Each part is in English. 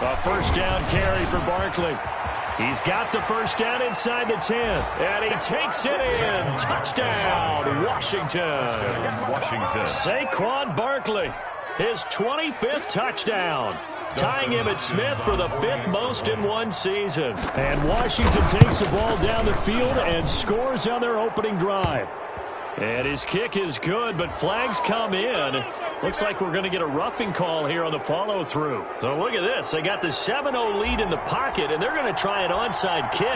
A first down carry for Barkley. He's got the first down inside the 10. And he takes it in. Touchdown, Washington. Saquon Barkley, his 25th touchdown, tying Emmitt Smith for the 5th most in one season. And Washington takes the ball down the field and scores on their opening drive. And his kick is good, but flags come in. Looks like we're going to get a roughing call here on the follow-through. So look at this. They got the 7-0 lead in the pocket, and they're going to try an onside kick.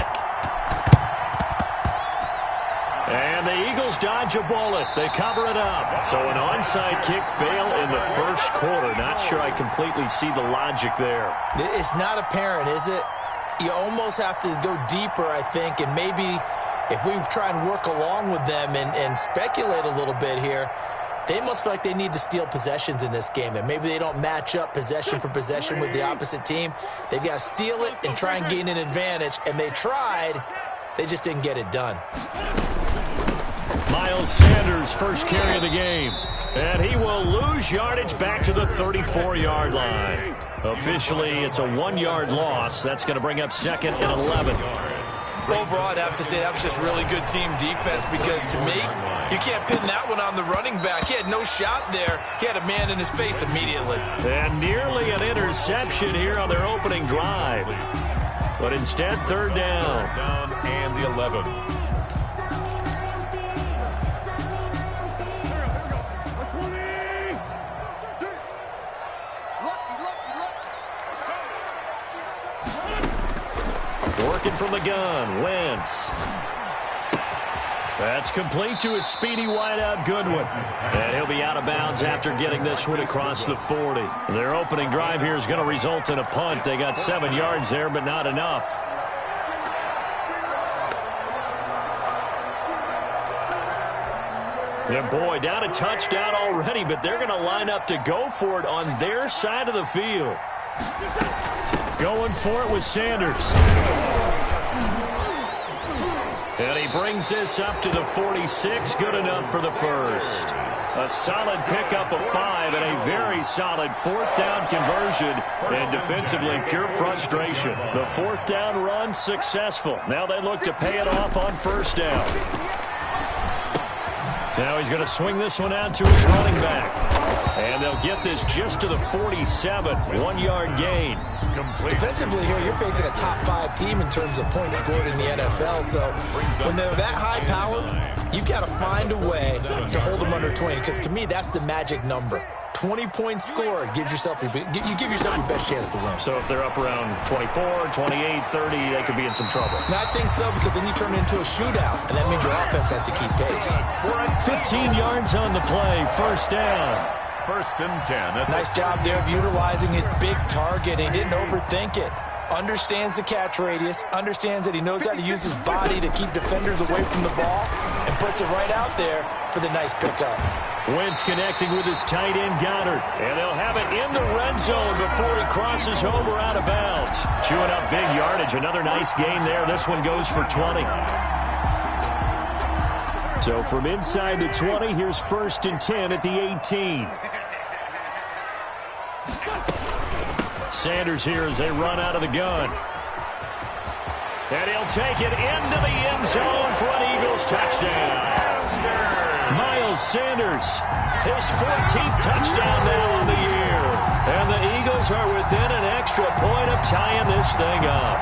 And the Eagles dodge a bullet. They cover it up. So an onside kick fail in the first quarter. Not sure I completely see the logic there. It's not apparent, is it? You almost have to go deeper, I think, and maybe if we try and work along with them and speculate a little bit here, they must feel like they need to steal possessions in this game, and maybe they don't match up possession for possession with the opposite team. They've got to steal it and try and gain an advantage, and they tried. They just didn't get it done. Miles Sanders, first carry of the game, and he will lose yardage back to the 34-yard line. Officially, it's a 1-yard loss. That's going to bring up 2nd and 11. Overall, I'd have to say that was just really good team defense because, to me, you can't pin that one on the running back. He had no shot there. He had a man in his face immediately. And nearly an interception here on their opening drive. But instead, 3rd down. Down and the 11. Working from the gun, Wentz. That's complete to his speedy wideout, Goodwin. And he'll be out of bounds after getting this one across the 40. Their opening drive here is going to result in a punt. They got 7 yards there, but not enough. And boy, down a touchdown already, but they're going to line up to go for it on their side of the field. Going for it with Sanders. And he brings this up to the 46. Good enough for the first. A solid pickup of 5 and a very solid 4th down conversion. And defensively, pure frustration. The 4th down run successful. Now they look to pay it off on 1st down. Now he's going to swing this one out to his running back. And they'll get this just to the 47. 1-yard gain. Defensively here, you're facing a top 5 team in terms of points scored in the NFL. So when they're that high powered, you've got to find a way to hold them under 20. Because to me, that's the magic number. 20-point score gives yourself you give yourself your best chance to win. So if they're up around 24, 28, 30, they could be in some trouble. I think so, because then you turn it into a shootout, and that means your offense has to keep pace. 15 yards on the play, 1st down. 1st and 10. Nice job there of utilizing his big target. He didn't overthink it. Understands the catch radius, understands that he knows how to use his body to keep defenders away from the ball, and puts it right out there for the nice pickup. Wentz connecting with his tight end, Goddard. And they'll have it in the red zone before he crosses over out of bounds. Chewing up big yardage. Another nice gain there. This one goes for 20. So from inside the 20, here's 1st and 10 at the 18. Sanders here as they run out of the gun. And he'll take it into the end zone for an Eagles touchdown. Miles Sanders, his 14th touchdown now on the year. And the Eagles are within an extra point of tying this thing up.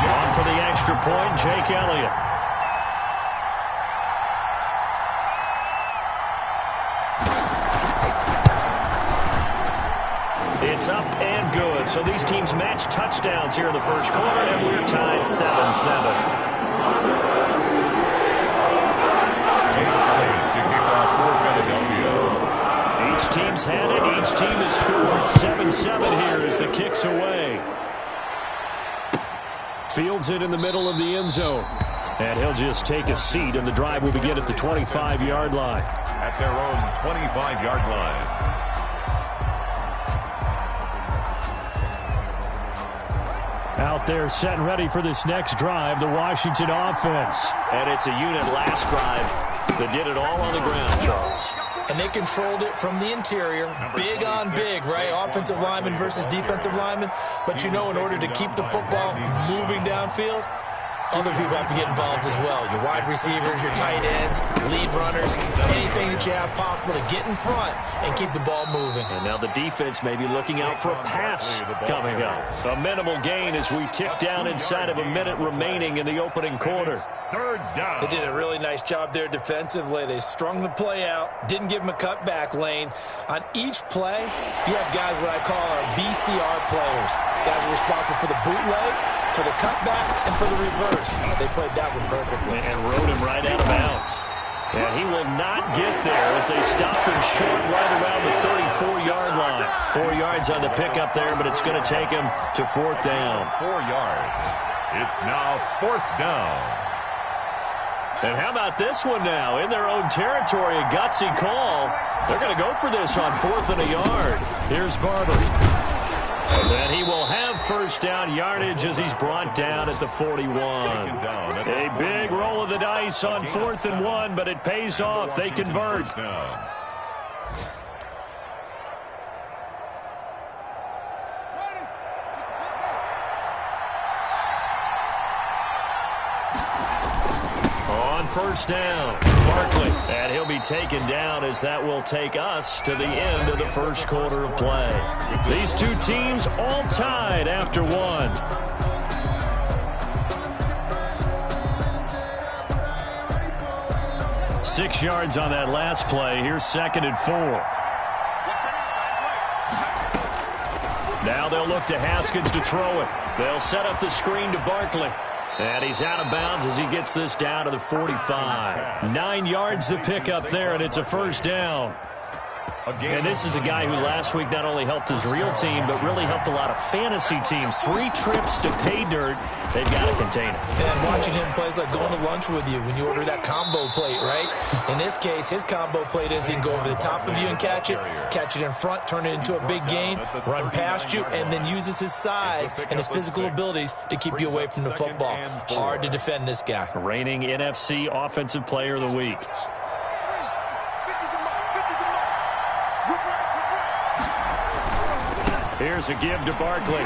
On for the extra point, Jake Elliott. It's up and good. So these teams match touchdowns here in the first quarter, and we're tied 7-7. Each team's had it. Each team has scored. 7-7 here as the kick's away. Fields it in the middle of the end zone. And he'll just take a seat, and the drive will begin at the 25-yard line. At their own 25-yard line. Out there set and ready for this next drive, the Washington offense. And it's a unit last drive that did it all on the ground, Charles. And they controlled it from the interior, big on big, right? Offensive lineman versus defensive lineman. But you know, in order to keep the football moving downfield, other people have to get involved as well. Your wide receivers, your tight ends, lead runners, anything that you have possible to get in front and keep the ball moving. And now the defense may be looking out for a pass coming up. A minimal gain as we tick down inside of a minute remaining in the opening quarter. Third down. They did a really nice job there defensively. They strung the play out, didn't give them a cutback lane. On each play, you have guys what I call our BCR players. Guys are responsible for the bootleg, for the cutback, and for the reverse. They played that one perfectly. And rode him right out of bounds. And he will not get there as they stop him short right around the 34-yard line. 4 yards on the pickup there, but it's going to take him to 4th down. 4 yards. It's now 4th down. And how about this one now? In their own territory, a gutsy call. They're going to go for this on 4th and a yard. Here's Barber. And then he will have first down yardage as he's brought down at the 41. A big roll of the dice on 4th and 1, but it pays off. They convert. First down, Barkley, and he'll be taken down as that will take us to the end of the first quarter of play. These two teams all tied after one. Six yards on that last play. Here's 2nd and 4. Now they'll look to Haskins to throw it. They'll set up the screen to Barkley. And he's out of bounds as he gets this down to the 45. 9 yards to pick up there, and it's a first down. And this is a guy who last week not only helped his real team, but really helped a lot of fantasy teams. 3 trips to pay dirt. They've got to contain it. And watching him play is like going to lunch with you when you order that combo plate, right? In this case, his combo plate is he can go over the top of you and catch it in front, turn it into a big gain, run past you, and then uses his size and his physical abilities to keep you away from the football. Hard to defend this guy. Reigning NFC Offensive Player of the Week. Here's a give to Barkley.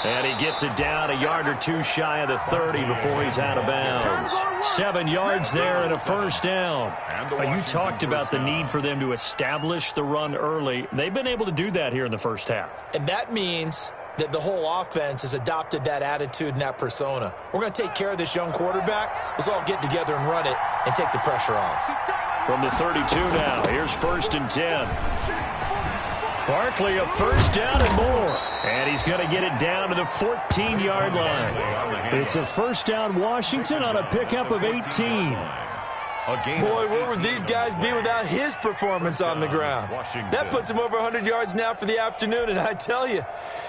And he gets it down a yard or two shy of the 30 before he's out of bounds. 7 yards there and a first down. You talked about the need for them to establish the run early. They've been able to do that here in the first half. And that means that the whole offense has adopted that attitude and that persona. We're going to take care of this young quarterback. Let's all get together and run it and take the pressure off. From the 32 now, here's 1st and 10. Barkley a first down and more. And he's going to get it down to the 14-yard line. It's a first down Washington on a pickup of 18. Boy, where would these guys be without his performance on the ground? That puts him over 100 yards now for the afternoon, and I tell you,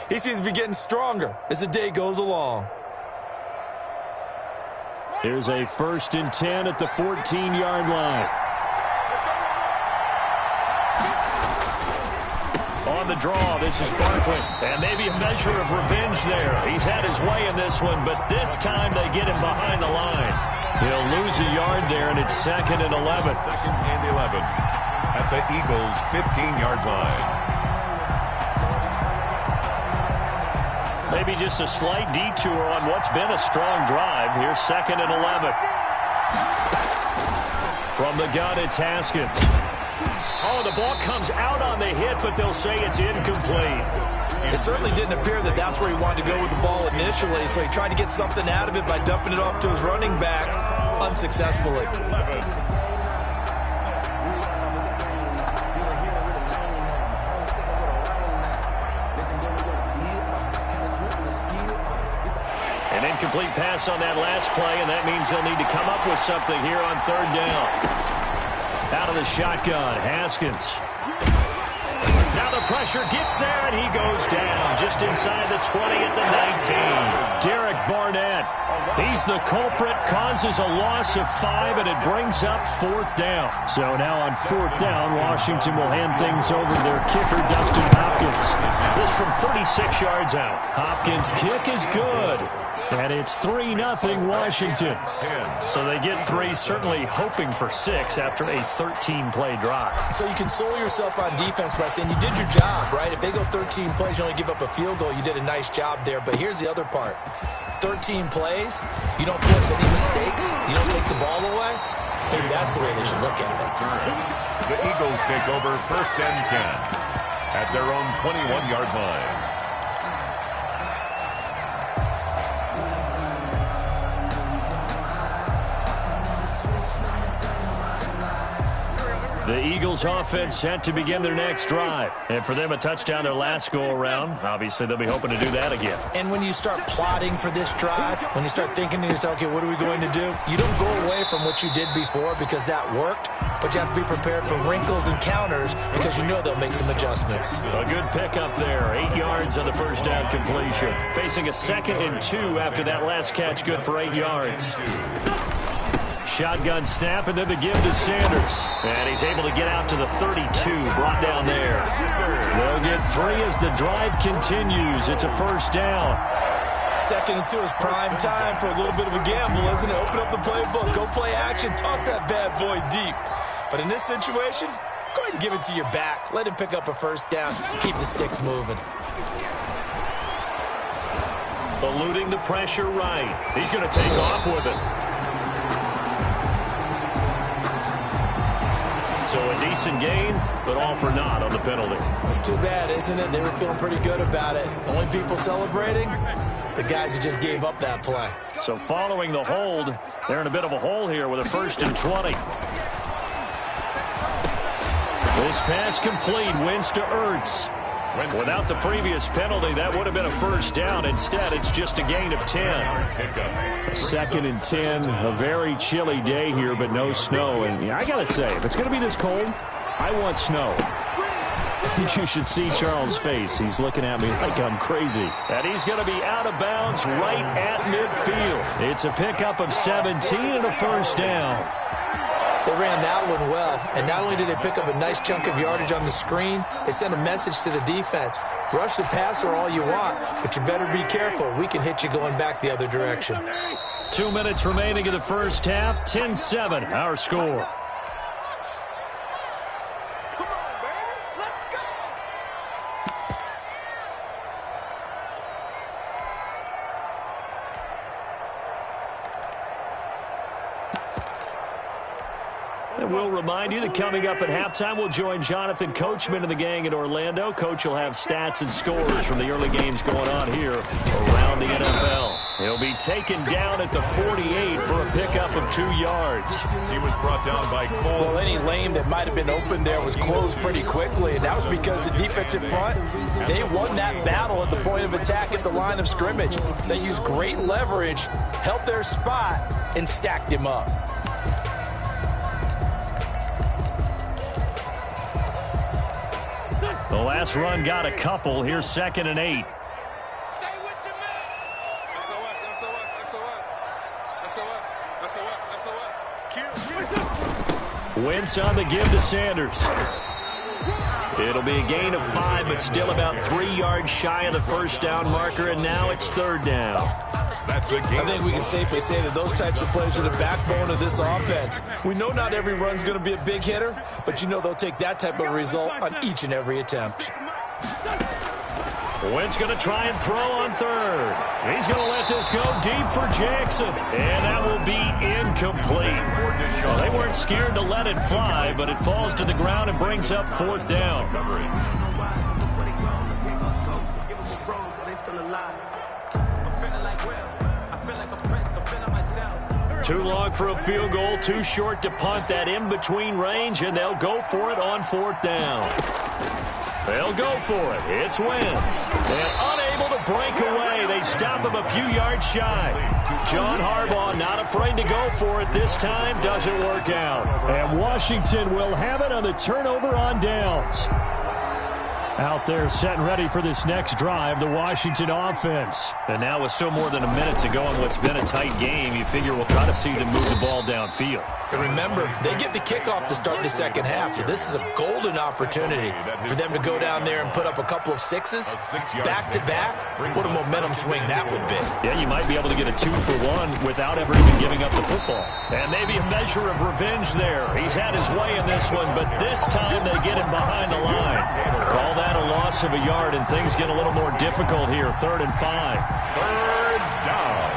he seems to be getting stronger as the day goes along. Here's a 1st and 10 at the 14-yard line. On the draw, this is Barkley. And maybe a measure of revenge there. He's had his way in this one, but this time they get him behind the line. He'll lose a yard there, and it's 2nd and 11. 2nd and 11 at the Eagles' 15-yard line. Maybe just a slight detour on what's been a strong drive. Here's 2nd and 11. From the gun, it's Haskins. Oh, the ball comes out on the hit, but they'll say it's incomplete. It certainly didn't appear that that's where he wanted to go with the ball initially, so he tried to get something out of it by dumping it off to his running back unsuccessfully. An incomplete pass on that last play, and that means they'll need to come up with something here on 3rd down. Out of the shotgun, Haskins. Now the pressure, gets there, and he goes down just inside the 20 at the 19. Derek Barnett, he's the culprit, causes a loss of 5, and it brings up 4th down. So now on 4th down, Washington will hand things over to their kicker, Dustin Hopkins. This from 36 yards out. Hopkins' kick is good. And it's 3-0 Washington. So they get 3, certainly hoping for 6 after a 13-play drive. So you console yourself on defense by saying you did your job, right? If they go 13 plays, you only give up a field goal, you did a nice job there. But here's the other part. 13 plays, you don't force any mistakes, you don't take the ball away. Maybe that's the way they should look at it. The Eagles take over 1st and 10 at their own 21-yard line. The Eagles offense set to begin their next drive. And for them, a touchdown their last go-around. Obviously, they'll be hoping to do that again. And when you start plotting for this drive, when you start thinking to yourself, okay, what are we going to do? You don't go away from what you did before because that worked, but you have to be prepared for wrinkles and counters because you know they'll make some adjustments. A good pickup there. 8 yards on the first down completion. Facing a 2nd and 2 after that last catch, good for 8 yards. Shotgun snap, and then the give to Sanders. And he's able to get out to the 32, brought down there. They'll get 3 as the drive continues. It's a 1st down. 2nd and 2 is prime time for a little bit of a gamble, isn't it? Open up the playbook, go play action, toss that bad boy deep. But in this situation, go ahead and give it to your back. Let him pick up a 1st down. Keep the sticks moving. Eluding the pressure right. He's going to take off with it. So a decent gain, but all for naught on the penalty. It's too bad, isn't it? They were feeling pretty good about it. Only people celebrating, the guys who just gave up that play. So following the hold, they're in a bit of a hole here with a 1st and 20. This pass complete, wins to Ertz. Without the previous penalty, that would have been a 1st down. Instead, it's just a gain of 10. 2nd and 10, a very chilly day here, but no snow. And I got to say, if it's going to be this cold, I want snow. You should see Charles' face. He's looking at me like I'm crazy. And he's going to be out of bounds right at midfield. It's a pickup of 17 and a 1st down. They ran that one well, and not only did they pick up a nice chunk of yardage on the screen, they sent a message to the defense. Rush the passer all you want, but you better be careful. We can hit you going back the other direction. 2 minutes remaining in the first half, 10-7, our score. And we'll remind you that coming up at halftime, we'll join Jonathan Coachman and the gang in Orlando. Coach will have stats and scores from the early games going on here around the NFL. He'll be taken down at the 48 for a pickup of 2 yards. He was brought down by Cole. Well, any lane that might have been open there was closed pretty quickly, and that was because the defensive front, they won that battle at the point of attack at the line of scrimmage. They used great leverage, held their spot, and stacked him up. The last run got a couple. Here's 2nd and 8. Wentz on the give to Sanders. It'll be a gain of 5, but still about 3 yards shy of the 1st down marker, and now it's 3rd down. I think we can safely say that those types of plays are the backbone of this offense. We know not every run's going to be a big hitter, but you know they'll take that type of result on each and every attempt. Wentz going to try and throw on 3rd. He's going to let this go deep for Jackson, and that will be incomplete. Well, they weren't scared to let it fly, but it falls to the ground and brings up 4th down. Too long for a field goal, too short to punt that in-between range, and they'll go for it on 4th down. They'll go for it. It's Wentz. And unable to break away. They stop him a few yards shy. John Harbaugh not afraid to go for it this time. Doesn't work out. And Washington will have it on the turnover on downs. Out there set and ready for this next drive, the Washington offense. And now with still more than a minute to go in what's been a tight game, you figure we'll try to see them move the ball downfield. And remember, they get the kickoff to start the second half, so this is a golden opportunity for them to go down there and put up a couple of sixes back-to-back. What a momentum swing that would be. Yeah, you might be able to get a 2-for-1 without ever even giving up the football. And maybe a measure of revenge there. He's had his way in this one, but this time they get him behind the line. Call that a loss of a yard, and things get a little more difficult here. 3rd and 5. Third down.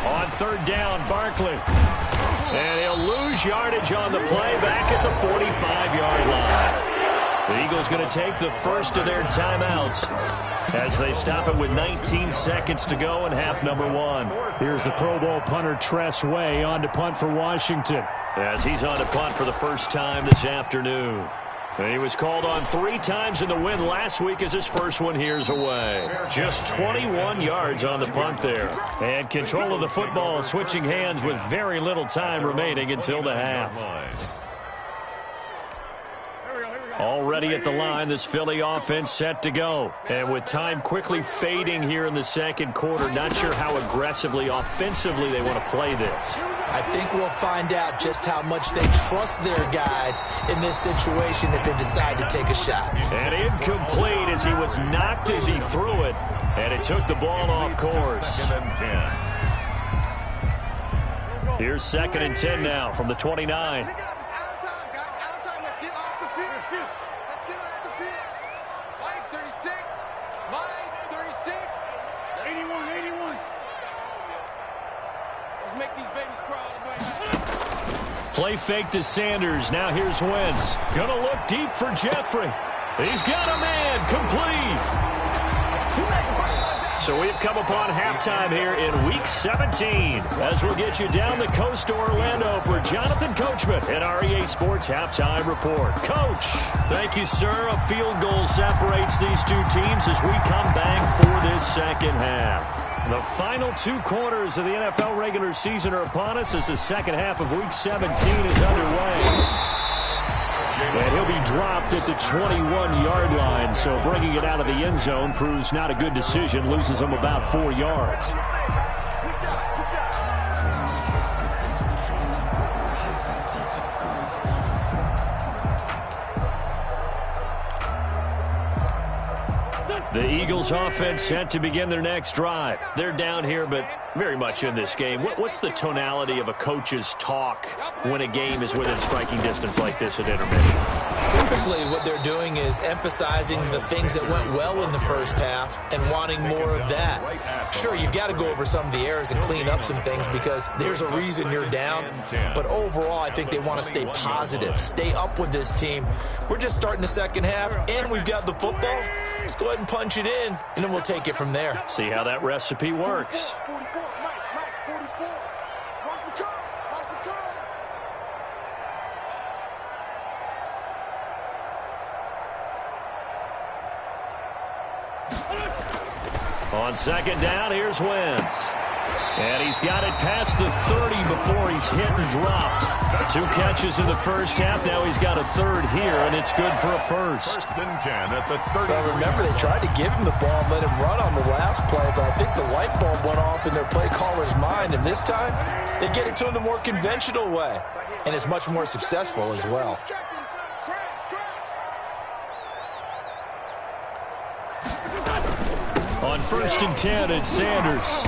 On 3rd down, Barkley. And he'll lose yardage on the play back at the 45-yard line. The Eagles going to take the first of their timeouts as they stop it with 19 seconds to go in half number 1. Here's the Pro Bowl punter Tress Way on to punt for Washington. As he's on to punt for the first time this afternoon. And he was called on 3 times in the win last week as his first one here's away. Just 21 yards on the punt there. And control of the football switching hands with very little time remaining until the half. Already at the line, this Philly offense set to go. And with time quickly fading here in the second quarter, not sure how aggressively, offensively they want to play this. I think we'll find out just how much they trust their guys in this situation if they decide to take a shot. And incomplete as he was knocked as he threw it. And it took the ball off course. Here's 2nd and 10 now from the 29. Play fake to Sanders. Now here's Wentz. Gonna look deep for Jeffrey. He's got a man. Complete. So we've come upon halftime here in Week 17 as we'll get you down the coast to Orlando for Jonathan Coachman at our EA Sports Halftime Report. Coach. Thank you, sir. A field goal separates these two teams as we come back for this second half. The final 2 quarters of the NFL regular season are upon us as the second half of Week 17 is underway. And he'll be dropped at the 21-yard line, so bringing it out of the end zone proves not a good decision, loses him about 4 yards. The Eagles offense set to begin their next drive. They're down here, but very much in this game. What's the tonality of a coach's talk when a game is within striking distance like this at intermission? Typically, what they're doing is emphasizing the things that went well in the first half and wanting more of that. Sure, you've got to go over some of the errors and clean up some things because there's a reason you're down. But overall, I think they want to stay positive, stay up with this team. We're just starting the second half, and we've got the football. Let's go ahead and punch it in, and then we'll take it from there. See how that recipe works. On 2nd down, here's Wentz. And he's got it past the 30 before he's hit and dropped. 2 catches in the first half. Now he's got a 3rd here, and it's good for a first. 1st and 10 at the 30. Well, remember, they tried to give him the ball and let him run on the last play, but I think the light bulb went off in their play caller's mind, and this time they get it to him the more conventional way, and it's much more successful as well. On 1st and 10, it's Sanders.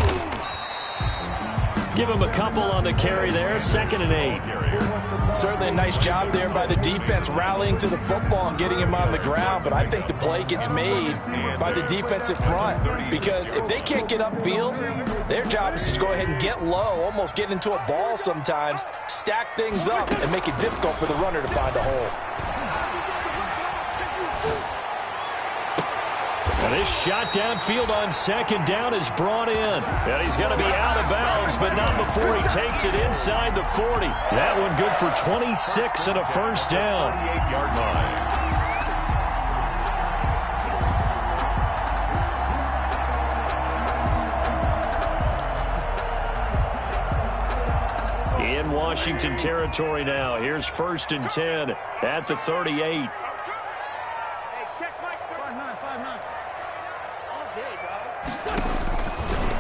Give him a couple on the carry there. 2nd and 8. Certainly a nice job there by the defense rallying to the football and getting him on the ground, but I think the play gets made by the defensive front because if they can't get upfield, their job is to go ahead and get low, almost get into a ball sometimes, stack things up, and make it difficult for the runner to find a hole. And this shot downfield on 2nd down is brought in. And he's going to be out of bounds, but not before he takes it inside the 40. That one good for 26 and a first down. 28-yard line. Washington territory now. Here's 1st and 10 at the 38.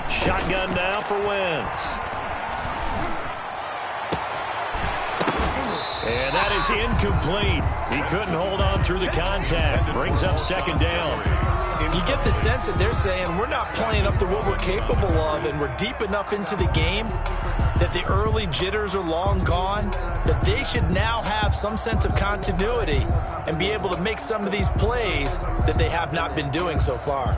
Shotgun now for Wentz. And that is incomplete. He couldn't hold on through the contact. Brings up 2nd down. You get the sense that they're saying we're not playing up to what we're capable of, and we're deep enough into the game that the early jitters are long gone, that they should now have some sense of continuity and be able to make some of these plays that they have not been doing so far.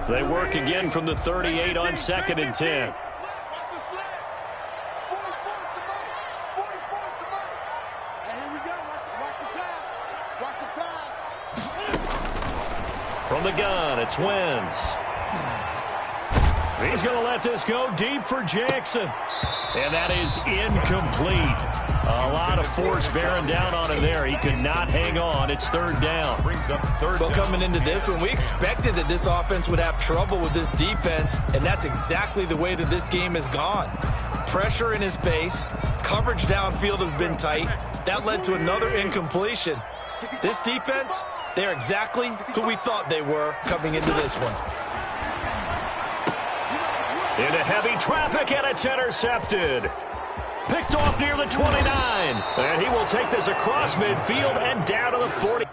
They work again from the 38 on 2nd and 10. From the gun, it's Wentz. He's going to let this go deep for Jackson. And that is incomplete. A lot of force bearing down on him there. He could not hang on. It's 3rd down. Brings up 3rd Well, down. coming into this one, we expected that this offense would have trouble with this defense, and that's exactly the way that this game has gone. Pressure in his face. Coverage downfield has been tight. That led to another incompletion. This defense, they're exactly who we thought they were coming into this one. Into heavy traffic, and it's intercepted. Picked off near the 29. And he will take this across midfield and down to the 40.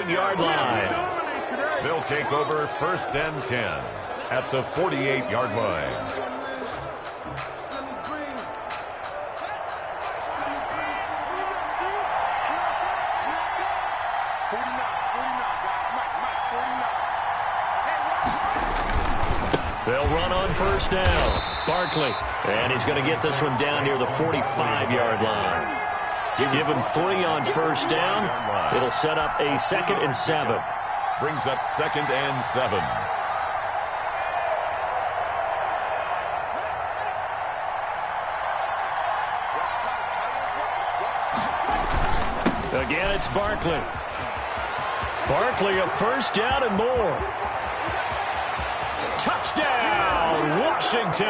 Yard line. They'll take over 1st and 10 at the 48-yard line. They'll run on 1st down. Barkley. And he's going to get this one down near the 45-yard line. You give him 3 on 1st down. It'll set up a 2nd and 7. Brings up 2nd and 7. Again, it's Barkley. Barkley, a 1st down and more. Touchdown, Washington.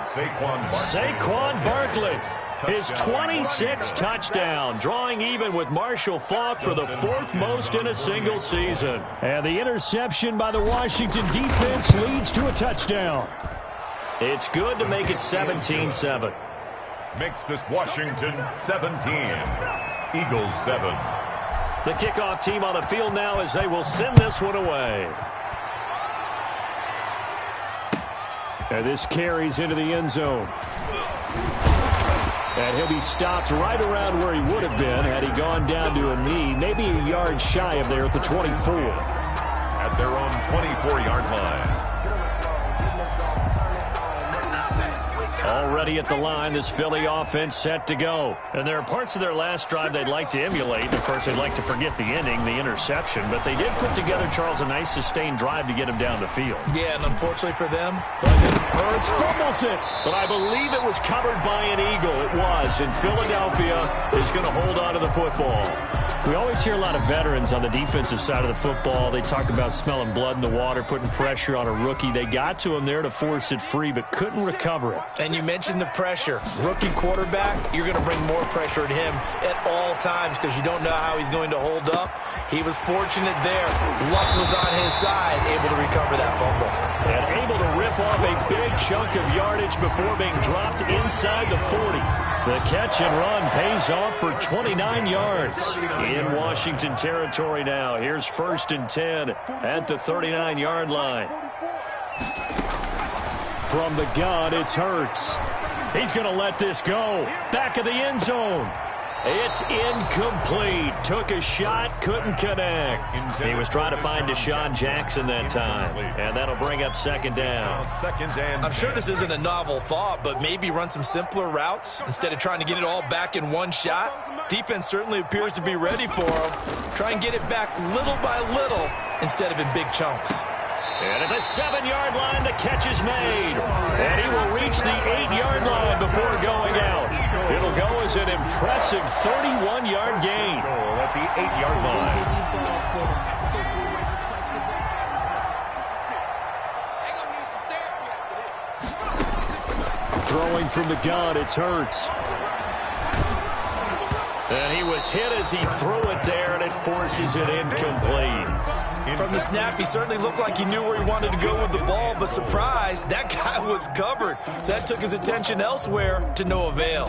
Saquon Barkley. His 26th touchdown, drawing even with Marshall Faulk for the 4th most in a single season. And the interception by the Washington defense leads to a touchdown. It's good to make it 17-7. Makes this Washington 17. Eagles 7. The kickoff team on the field now as they will send this one away. And this carries into the end zone. And he'll be stopped right around where he would have been had he gone down to a knee, maybe a yard shy of there at the 24. At their own 24-yard line. Already at the line, this Philly offense set to go. And there are parts of their last drive they'd like to emulate. And of course, they'd like to forget the inning, the interception. But they did put together, Charles, a nice sustained drive to get him down the field. Yeah, and unfortunately for them, Hurts fumbles it. But I believe it was covered by an Eagle. It was. And Philadelphia is going to hold on to the football. We always hear a lot of veterans on the defensive side of the football. They talk about smelling blood in the water, putting pressure on a rookie. They got to him there to force it free, but couldn't recover it. and you mentioned the pressure. Rookie quarterback, you're going to bring more pressure at him at all times because you don't know how he's going to hold up. He was fortunate there. Luck was on his side, able to recover that fumble. And able to rip off a big chunk of yardage before being dropped inside the 40. The catch and run pays off for 29 yards. In Washington territory now. Here's 1st and 10 at the 39-yard line. From the gun, it's Hurts. He's going to let this go. Back of the end zone. It's incomplete. Took a shot, couldn't connect. He was trying to find Deshaun Jackson that time. And that'll bring up 2nd down. I'm sure this isn't a novel thought, but maybe run some simpler routes instead of trying to get it all back in one shot. Defense certainly appears to be ready for him. Try and get it back little by little instead of in big chunks. And at the 7-yard line, the catch is made. And he will reach the 8-yard line before going out. It'll go as an impressive 31-yard gain. At the 8-yard line. Throwing from the gun, it's Hurts. And he was hit as he threw it there, and it forces it incomplete. From the snap, he certainly looked like he knew where he wanted to go with the ball, but surprise, that guy was covered. So that took his attention elsewhere to no avail.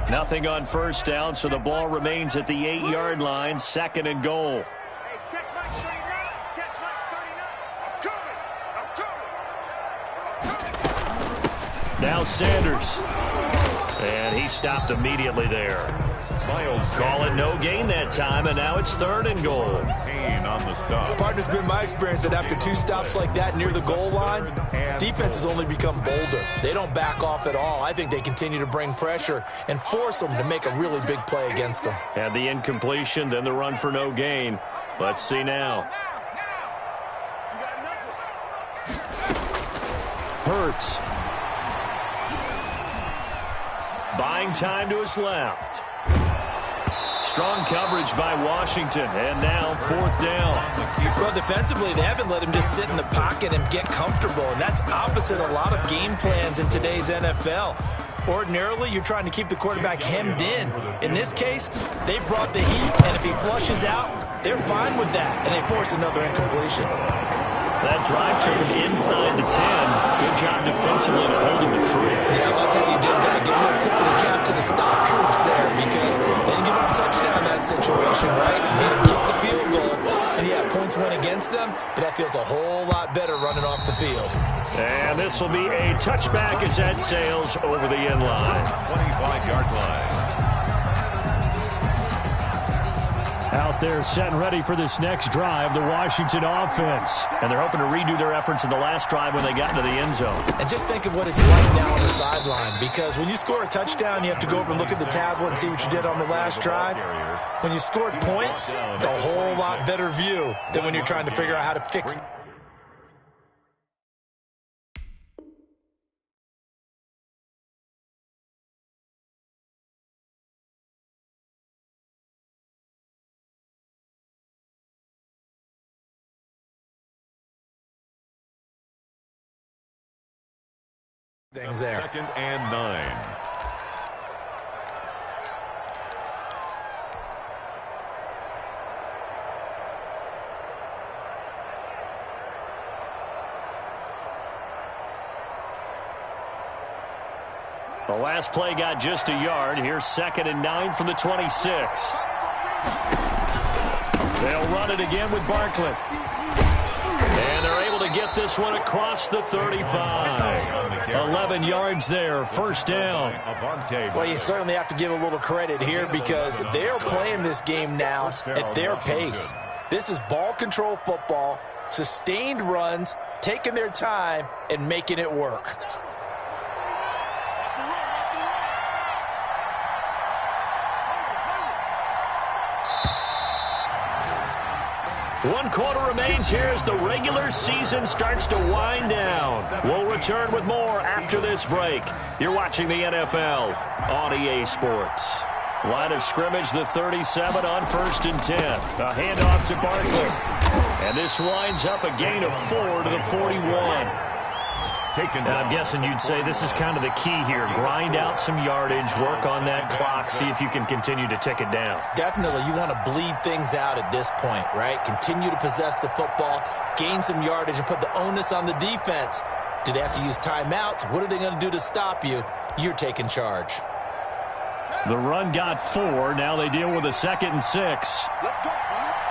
Nothing on first down, so the ball remains at the 8-yard line, 2nd and goal. Now Sanders. And he stopped immediately there. Call it no gain that time, and now it's 3rd and goal. On the stop. Partner's been my experience that after 2 stops like that near the goal line, defenses only become bolder. They don't back off at all. I think they continue to bring pressure and force them to make a really big play against them. Had the incompletion, then the run for no gain. Let's see now. Hurts. Buying time to his left. Strong coverage by Washington, and now 4th down. Well, defensively, they haven't let him just sit in the pocket and get comfortable, and that's opposite a lot of game plans in today's NFL. Ordinarily, you're trying to keep the quarterback hemmed in. In this case, they brought the heat, and if he flushes out, they're fine with that, and they force another incompletion. That drive took him inside the 10. Good job defensively to hold him to 3. Yeah, I love how you did that. Give a little tip of the cap to the stop troops there because they didn't give up a touchdown in that situation, right? Made them kick the field goal. And, yeah, points went against them, but that feels a whole lot better running off the field. And this will be a touchback as that sails over the end line. 25-yard line. Out there set and ready for this next drive, the Washington offense. And they're hoping to redo their efforts in the last drive when they got into the end zone. And just think of what it's like now on the sideline, because when you score a touchdown, you have to go over and look at the tablet and see what you did on the last drive. When you scored points, it's a whole lot better view than when you're trying to figure out how to fix things there. 2nd and 9. The last play got just a yard. Here's 2nd and 9 from the 26. They'll run it again with Barkley. And they're able to get this one across the 35. 11 yards there, 1st down. Well, you certainly have to give a little credit here because they're playing this game now at their pace. This is ball control football, sustained runs, taking their time, and making it work. One quarter remains here as the regular season starts to wind down. We'll return with more after this break. You're watching the NFL on EA Sports. Line of scrimmage, the 37 on 1st and 10. A handoff to Barkley. And this winds up a gain of 4 to the 41. And I'm guessing you'd say this is kind of the key here. Grind out some yardage, work on that clock, see if you can continue to tick it down. Definitely. You want to bleed things out at this point, right? Continue to possess the football, gain some yardage, and put the onus on the defense. Do they have to use timeouts? What are they going to do to stop you? You're taking charge. The run got 4. Now they deal with a 2nd and 6. Let's go,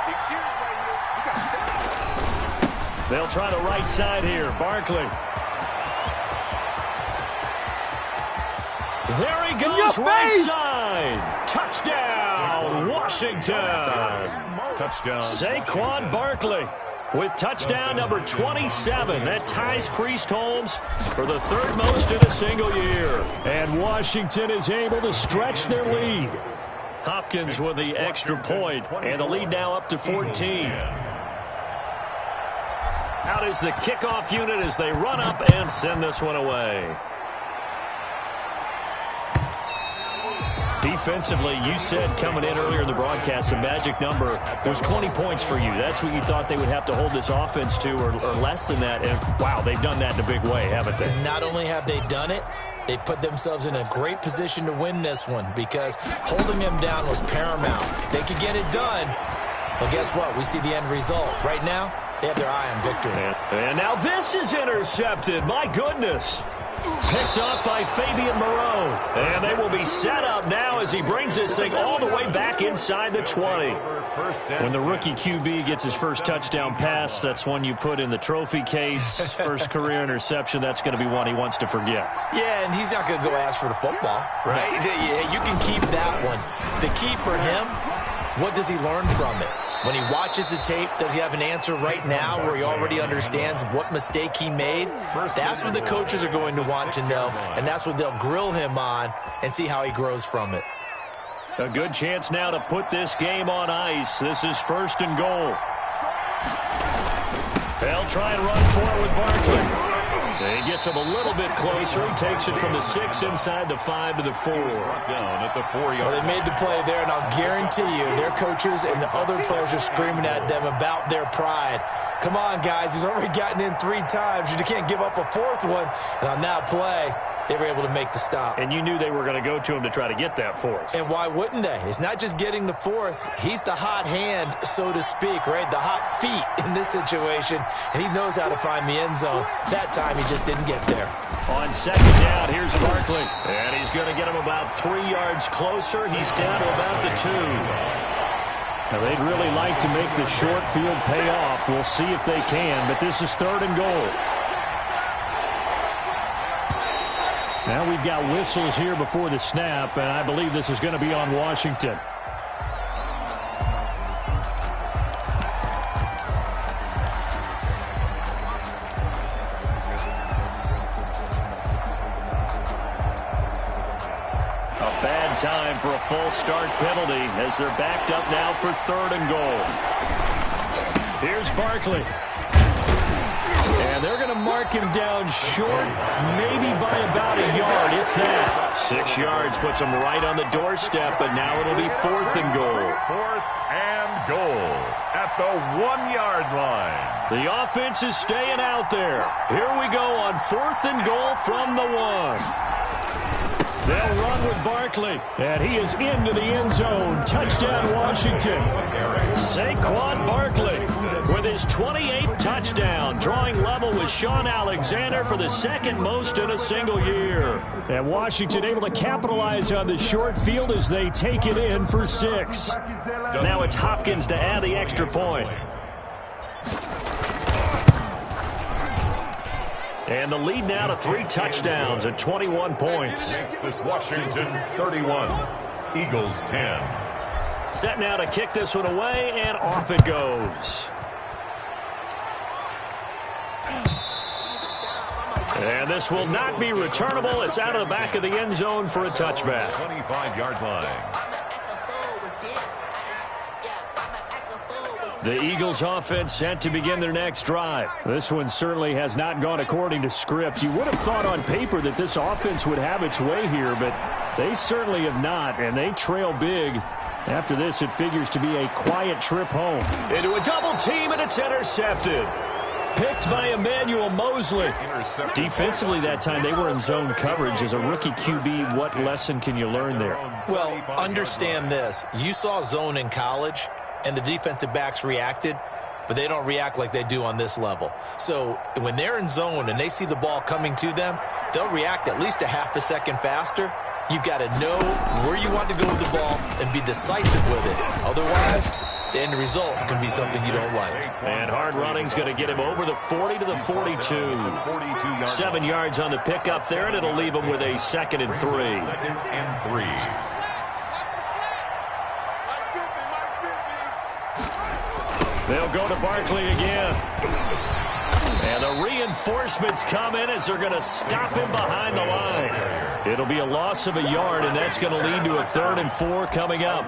big series right here. We got to They'll try the right side here. Barkley. There he goes, right side. Touchdown, Washington. Touchdown. Saquon Barkley with touchdown number 27. That ties Priest Holmes for the 3rd most in a single year. And Washington is able to stretch their lead. Hopkins with the extra point, and the lead now up to 14. Out is the kickoff unit as they run up and send this one away. Defensively, you said coming in earlier in the broadcast, the magic number was 20 points for you. That's what you thought they would have to hold this offense to, or less than that. And, wow, they've done that in a big way, haven't they? And not only have they done it, they put themselves in a great position to win this one because holding them down was paramount. If they could get it done, well, guess what? We see the end result. Right now, they have their eye on victory. And now this is intercepted. My goodness. Picked up by Fabian Moreau. And they will be set up now as he brings this thing all the way back inside the 20. When the rookie QB gets his first touchdown pass, that's one you put in the trophy case. First career interception, that's going to be one he wants to forget. Yeah, and he's not going to go ask for the football, right? Yeah, you can keep that one. The key for him, what does he learn from it? When he watches the tape, does he have an answer right now where he already understands what mistake he made? That's what the coaches are going to want to know, and that's what they'll grill him on and see how he grows from it. A good chance now to put this game on ice. This is 1st and goal. They'll try and run for it with Barkley. He gets him a little bit closer. He takes it from the 6 inside the 5 to the 4. Down at the 4-yard. Well, they made the play there, and I'll guarantee you their coaches and the other players are screaming at them about their pride. Come on, guys. He's already gotten in 3 times. You can't give up a 4th one. And on that play, they were able to make the stop. And you knew they were going to go to him to try to get that 4th. And why wouldn't they? It's not just getting the 4th. He's the hot hand, so to speak, right? The hot feet in this situation. And he knows how to find the end zone. That time, he just didn't get there. On 2nd down, here's Barkley. And he's going to get him about 3 yards closer. He's down to about the 2. Now, they'd really like to make the short field pay off. We'll see if they can, but this is 3rd and goal. Now we've got whistles here before the snap, and I believe this is going to be on Washington. A bad time for a false start penalty as they're backed up now for 3rd and goal. Here's Barkley. And they're going to mark him down short, maybe by about a yard, if that. 6 yards puts him right on the doorstep, but now it'll be 4th and goal. 4th and goal at the 1-yard line. The offense is staying out there. Here we go on 4th and goal from the 1. They'll run with Barkley, and he is into the end zone. Touchdown, Washington. Saquon Barkley with his 28th touchdown, drawing level with Sean Alexander for the 2nd most in a single year. And Washington able to capitalize on the short field as they take it in for 6. Now it's Hopkins to add the extra point. And the lead now to 3 touchdowns at 21 points. This Washington 31, Eagles 10. Set now to kick this one away, and off it goes. And this will not be returnable. It's out of the back of the end zone for a touchback. 25-yard line. The Eagles offense set to begin their next drive. This one certainly has not gone according to script. You would have thought on paper that this offense would have its way here, but they certainly have not, and they trail big. After this, it figures to be a quiet trip home. Into a double team, and it's intercepted. Picked by Emmanuel Mosley. Defensively that time, they were in zone coverage. As a rookie QB, what lesson can you learn there? Well, understand this. You saw zone in college, and the defensive backs reacted, but they don't react like they do on this level. So when they're in zone and they see the ball coming to them, they'll react at least a half a second faster. You've got to know where you want to go with the ball and be decisive with it. Otherwise, the end result can be something you don't like. And hard running's going to get him over the 40 to the 42. 7 yards on the pickup there, and it'll leave him with a 2nd and 3. 2nd and 3. They'll go to Barkley again. And the reinforcements come in as they're going to stop him behind the line. It'll be a loss of a yard, and that's going to lead to a 3rd and 4 coming up.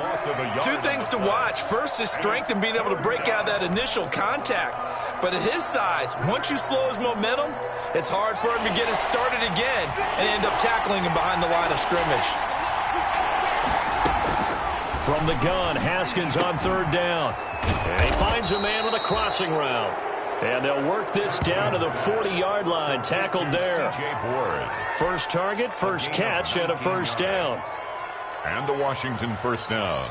2 things to watch. First, his strength and being able to break out that initial contact. But at his size, once you slow his momentum, it's hard for him to get it started again and end up tackling him behind the line of scrimmage. From the gun, Haskins on 3rd down. And he finds a man with a crossing route. And they'll work this down to the 40-yard line, tackled there. First target, first catch, and a 1st down. And the Washington 1st down.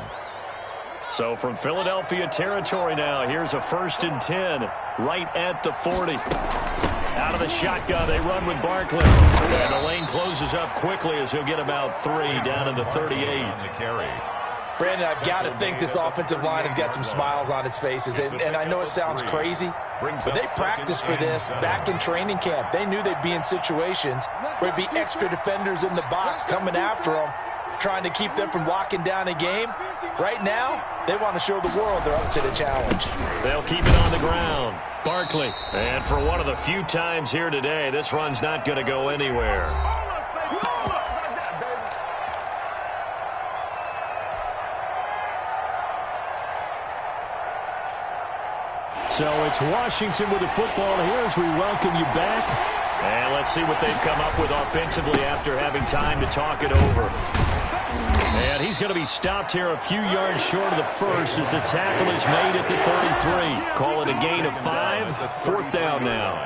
So from Philadelphia territory now, here's a 1st and 10, right at the 40. Out of the shotgun, they run with Barkley. And the lane closes up quickly as he'll get about 3 down to the 38. Brandon, I've got to think this offensive line has got some smiles on its faces. And I know it sounds crazy, but they practiced for this back in training camp. They knew they'd be in situations where there'd be extra defenders in the box coming after them, trying to keep them from locking down a game. Right now, they want to show the world they're up to the challenge. They'll keep it on the ground. Barkley. And for one of the few times here today, this run's not going to go anywhere. So it's Washington with the football here as we welcome you back. And let's see what they've come up with offensively after having time to talk it over. And he's going to be stopped here a few yards short of the first as the tackle is made at the 33. Call it a gain of 5, 4th down now.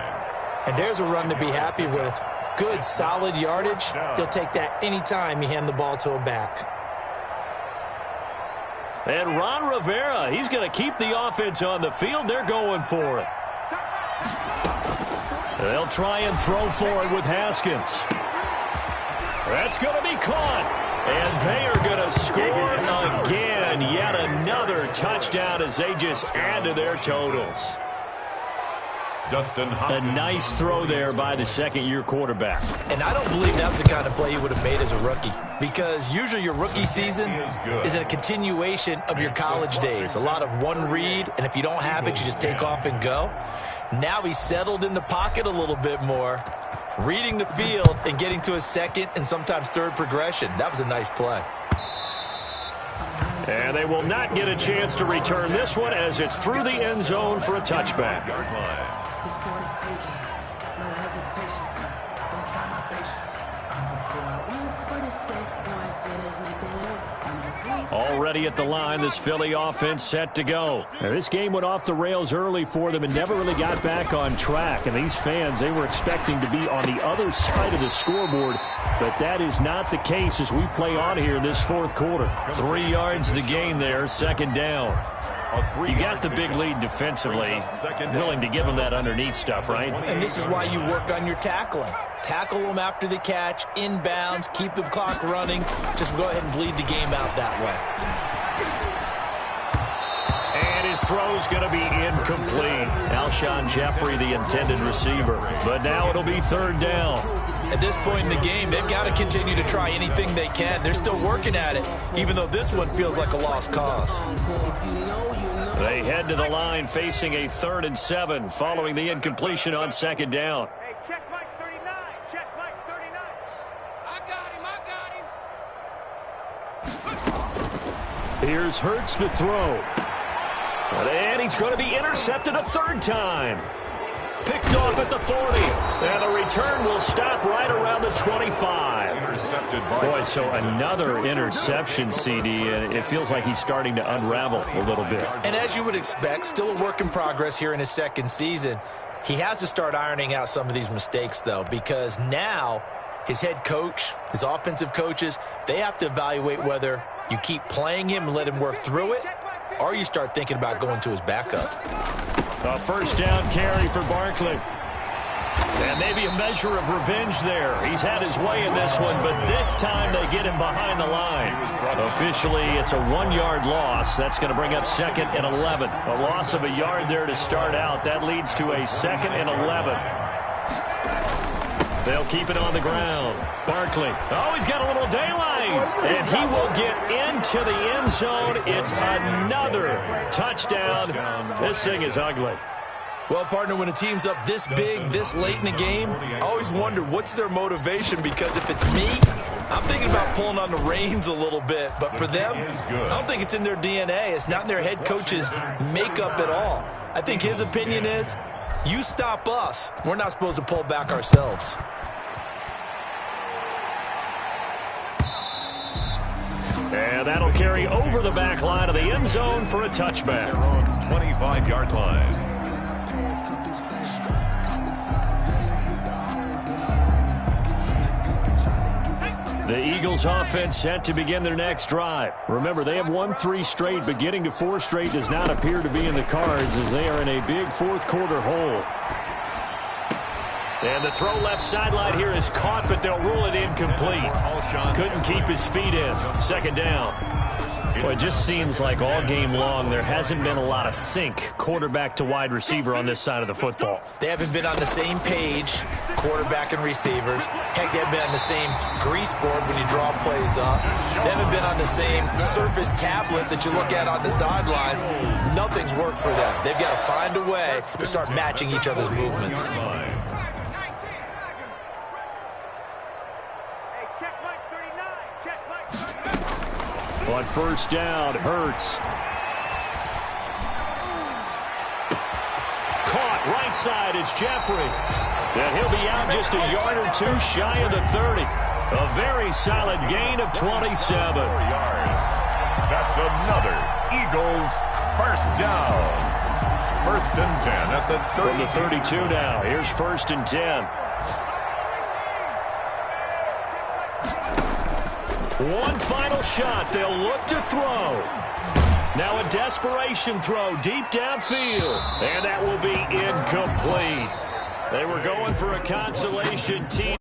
And there's a run to be happy with. Good, solid yardage. He'll take that anytime you hand the ball to a back. And Ron Rivera, he's going to keep the offense on the field. They're going for it. They'll try and throw for it with Haskins. That's going to be caught. And they are going to score again. Yet another touchdown as they just add to their totals. A nice throw there by the 2nd-year quarterback. And I don't believe that was the kind of play he would have made as a rookie, because usually your rookie season is a continuation of your college days. A lot of one read, and if you don't have it, you just take off and go. Now he's settled in the pocket a little bit more, reading the field and getting to his 2nd and sometimes 3rd progression. That was a nice play. And they will not get a chance to return this one as it's through the end zone for a touchback. Already at the line, this Philly offense set to go. Now, this game went off the rails early for them and never really got back on track. And these fans, they were expecting to be on the other side of the scoreboard, but that is not the case as we play on here in this 4th quarter. 3 yards the gain there, 2nd down. You got the big lead defensively, willing to give them that underneath stuff, right? And this is why you work on your tackling. Tackle them after the catch, inbounds, keep the clock running. Just go ahead and bleed the game out that way. And his throw's going to be incomplete. Alshon Jeffrey, the intended receiver. But now it'll be 3rd down. At this point in the game, they've got to continue to try anything they can. They're still working at it, even though this one feels like a lost cause. They head to the line facing a 3rd and 7 following the incompletion on 2nd down. Hey, check Mike 39. Check Mike 39. I got him. Here's Hurts to throw. And he's going to be intercepted a 3rd time. Picked off at the 40. And the return will stop right around the 25. Boy, so another interception, CD. And it feels like he's starting to unravel a little bit. And as you would expect, still a work in progress here in his 2nd season. He has to start ironing out some of these mistakes, though, because now his head coach, his offensive coaches, they have to evaluate whether you keep playing him and let him work through it, or you start thinking about going to his backup. A 1st down carry for Barkley. And maybe a measure of revenge there. He's had his way in this one, but this time they get him behind the line. Officially, it's a 1-yard loss. That's going to bring up 2nd and 11. A loss of a yard there to start out. That leads to a 2nd and 11. They'll keep it on the ground. Barkley. Oh, he's got a little daylight. And he will get into the end zone. It's another touchdown. This thing is ugly. Well, partner, when a team's up this big, this late in the game, I always wonder what's their motivation, because if it's me, I'm thinking about pulling on the reins a little bit. But for them, I don't think it's in their DNA. It's not in their head coach's makeup at all. I think his opinion is, you stop us, we're not supposed to pull back ourselves. And that'll carry over the back line of the end zone for a touchback. 25-yard line. The Eagles offense set to begin their next drive. Remember, they have won 3 straight, but getting to 4 straight does not appear to be in the cards as they are in a big fourth quarter hole. And the throw left sideline here is caught, but they'll rule it incomplete. Couldn't keep his feet in. Second down. Well, it just seems like all game long there hasn't been a lot of sync quarterback to wide receiver on this side of the football. They haven't been on the same page, quarterback and receivers. Heck, they haven't been on the same grease board when you draw plays up. They haven't been on the same surface tablet that you look at on the sidelines. Nothing's worked for them. They've got to find a way to start matching each other's movements. On first down, Hurts. Caught right side, it's Jeffrey. And he'll be out just a yard or 2 shy of the 30. A very solid gain of 27. 4 yards. That's another Eagles first down. First and 10 at the 30. From the 32 now. Here's first and 10. One final shot. They'll look to throw. Now a desperation throw deep downfield. And that will be incomplete. They were going for a consolation team.